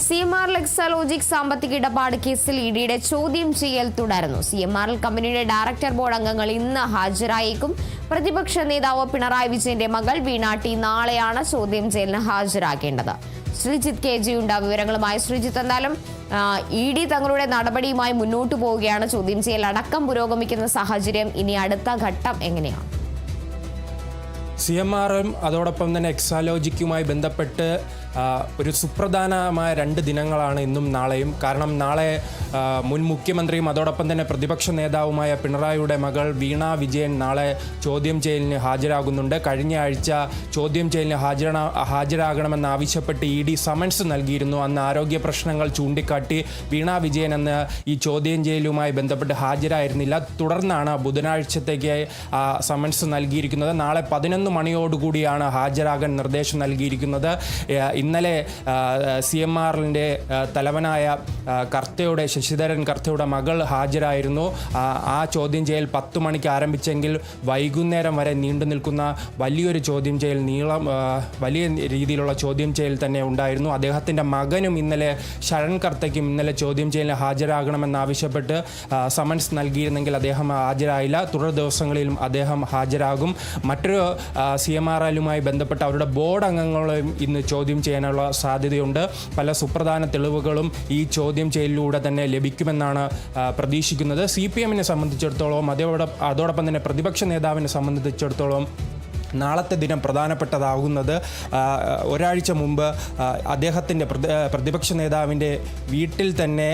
CMRL Exalogic സാമ്പത്തിക ഇടപാട് കേസിൽ ഇഡിയുടെ ചോദ്യം ചെയ്യൽ തുടരുന്നു. CMRL കമ്പനിയുടെ ഡയറക്ടർ ബോർഡ് അംഗങ്ങൾ ഇന്ന് ഹാജരായേക്കും. പ്രതിപക്ഷ നേതാവ് പിണറായി വിജയന്റെ മകൾ വീണ ടി നാളെയാണ് ചോദ്യം ചെയ്യലിന് ഹാജരാകേണ്ടത്. ശ്രീജിത്ത് KG ഉണ്ട് വിവരങ്ങളുമായി. ശ്രീജിത്ത്, എന്തായാലും ഇഡി തങ്ങളുടെ നടപടിയുമായി മുന്നോട്ടു പോവുകയാണ്. ചോദ്യം ചെയ്യൽ അടക്കം പുരോഗമിക്കുന്ന സാഹചര്യം. ഇനി അടുത്ത ഘട്ടം എങ്ങനെയാണ്? CMRL അതോടൊപ്പം തന്നെ എക്സാലോജിക്കുമായി ബന്ധപ്പെട്ട് ഒരു സുപ്രധാനമായ 2 ദിനങ്ങളാണ് ഇന്നും നാളെയും. കാരണം നാളെ മുൻ മുഖ്യമന്ത്രിയും അതോടൊപ്പം തന്നെ പ്രതിപക്ഷ നേതാവുമായ പിണറായിയുടെ മകൾ വീണ വിജയൻ നാളെ ചോദ്യം ചെയ്യലിന് ഹാജരാകുന്നുണ്ട്. കഴിഞ്ഞ ആഴ്ച ചോദ്യം ചെയ്യലിന് ഹാജരാകണമെന്നാവശ്യപ്പെട്ട് ഇഡി സമൻസ് നൽകിയിരുന്നു. അന്ന് ആരോഗ്യ പ്രശ്നങ്ങൾ ചൂണ്ടിക്കാട്ടി വീണ വിജയൻ അന്ന് ഈ ചോദ്യം ചെയ്യലുമായി ബന്ധപ്പെട്ട് ഹാജരായിരുന്നില്ല. തുടർന്നാണ് ബുധനാഴ്ചത്തേക്ക് സമൻസ് നൽകിയിരിക്കുന്നത്. നാളെ 11 മണിയോടുകൂടിയാണ് ഹാജരാകാൻ നിർദ്ദേശം നൽകിയിരിക്കുന്നത്. ഇന്നലെ CMRLൻ്റെ തലവനായ ശശിധരൻ കർത്തയുടെ മകൾ ഹാജരായിരുന്നു. ആ ചോദ്യം ചെയ്യൽ 10 മണിക്ക് ആരംഭിച്ചെങ്കിൽ വൈകുന്നേരം വരെ നീണ്ടു നിൽക്കുന്ന വലിയൊരു ചോദ്യം ചെയ്യൽ വലിയ രീതിയിലുള്ള ചോദ്യം ചെയ്യൽ തന്നെ ഉണ്ടായിരുന്നു. അദ്ദേഹത്തിൻ്റെ മകനും ഇന്നലെ ശരൺ കർത്തയ്ക്കും ഇന്നലെ ചോദ്യം ചെയ്യലിന് ഹാജരാകണമെന്നാവശ്യപ്പെട്ട് സമൻസ് നൽകിയിരുന്നെങ്കിൽ അദ്ദേഹം ഹാജരായില്ല. തുടർ ദിവസങ്ങളിലും അദ്ദേഹം ഹാജരാകും. മറ്റൊരു CMRLുമായി ബന്ധപ്പെട്ട അവരുടെ ബോർഡ് അംഗങ്ങളെയും ഇന്ന് ചോദ്യം ചെയ്യാനുള്ള സാധ്യതയുണ്ട്. പല സുപ്രധാന തെളിവുകളും ഈ ചോദ്യം ചെയ്യലിലൂടെ തന്നെ ലഭിക്കുമെന്നാണ് പ്രതീക്ഷിക്കുന്നത്. CPMനെ സംബന്ധിച്ചിടത്തോളം അതോടൊപ്പം തന്നെ പ്രതിപക്ഷ നേതാവിനെ സംബന്ധിച്ചിടത്തോളം നാളത്തെ ദിനം പ്രധാനപ്പെട്ടതാകുന്നത് ഒരാഴ്ച മുമ്പ് അദ്ദേഹത്തിൻ്റെ പ്രതിപക്ഷ നേതാവിൻ്റെ വീട്ടിൽ തന്നെ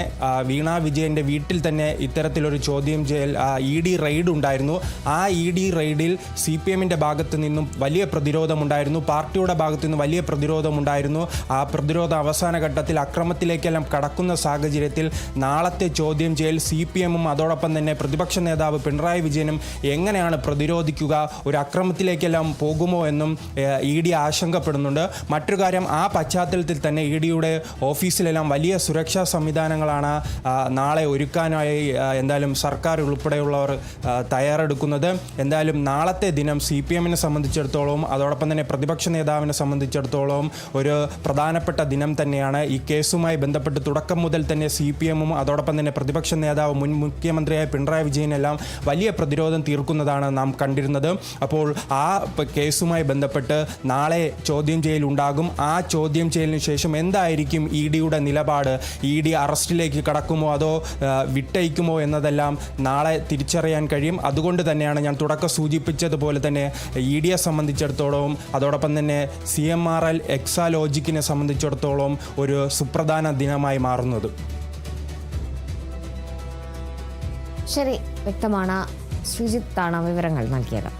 വീണ വിജയൻ്റെ വീട്ടിൽ തന്നെ ഇത്തരത്തിലൊരു ചോദ്യം ചെയ്യൽ ED റെയ്ഡ് ഉണ്ടായിരുന്നു. ആ ED റെയ്ഡിൽ CPMൻ്റെ ഭാഗത്തു നിന്നും വലിയ പ്രതിരോധമുണ്ടായിരുന്നു. പാർട്ടിയുടെ ഭാഗത്തു നിന്നും വലിയ പ്രതിരോധമുണ്ടായിരുന്നു. ആ പ്രതിരോധ അവസാന ഘട്ടത്തിൽ അക്രമത്തിലേക്കെല്ലാം കടക്കുന്ന സാഹചര്യത്തിൽ നാളത്തെ ചോദ്യം ചെയ്യൽ CPMും അതോടൊപ്പം തന്നെ പ്രതിപക്ഷ നേതാവ് പിണറായി വിജയനും എങ്ങനെയാണ് പ്രതിരോധിക്കുക, ഒരു അക്രമത്തിലേക്കെല്ലാം പോകുമോ എന്നും ED ആശങ്കപ്പെടുന്നുണ്ട്. മറ്റൊരു കാര്യം, ആ പശ്ചാത്തലത്തിൽ തന്നെ EDയുടെ ഓഫീസിലെല്ലാം വലിയ സുരക്ഷാ സംവിധാനങ്ങളാണ് നാളെ ഒരുക്കാനായി എന്തായാലും സർക്കാർ ഉൾപ്പെടെയുള്ളവർ തയ്യാറെടുക്കുന്നത്. എന്തായാലും നാളത്തെ ദിനം CPMനെ സംബന്ധിച്ചിടത്തോളം അതോടൊപ്പം തന്നെ പ്രതിപക്ഷ നേതാവിനെ സംബന്ധിച്ചിടത്തോളം ഒരു പ്രധാനപ്പെട്ട ദിനം തന്നെയാണ്. ഈ കേസുമായി ബന്ധപ്പെട്ട് തുടക്കം മുതൽ തന്നെ CPMും അതോടൊപ്പം തന്നെ പ്രതിപക്ഷ നേതാവ് മുൻ മുഖ്യമന്ത്രിയായ പിണറായി വിജയനെല്ലാം വലിയ പ്രതിരോധം തീർക്കുന്നതാണ് നാം കണ്ടിരുന്നത്. അപ്പോൾ ആ കേസുമായി ബന്ധപ്പെട്ട് നാളെ ചോദ്യം ചെയ്യലുണ്ടാകും. ആ ചോദ്യം ചെയ്യലിന് ശേഷം എന്തായിരിക്കും EDയുടെ നിലപാട്? ED അറസ്റ്റിലേക്ക് കടക്കുമോ അതോ വിട്ടയക്കുമോ എന്നതെല്ലാം നാളെ തിരിച്ചറിയാൻ കഴിയും. അതുകൊണ്ട് തന്നെയാണ് ഞാൻ തുടക്കം സൂചിപ്പിച്ചതുപോലെ തന്നെ EDയെ സംബന്ധിച്ചിടത്തോളം അതോടൊപ്പം തന്നെ CMRL എക്സാലോജിക്കിനെ സംബന്ധിച്ചിടത്തോളം ഒരു സുപ്രധാന ദിനമായി മാറുന്നത്. ശരി, വ്യക്തമാണ്. ശ്രീജിത്താണ് വിവരങ്ങൾ നൽകിയത്.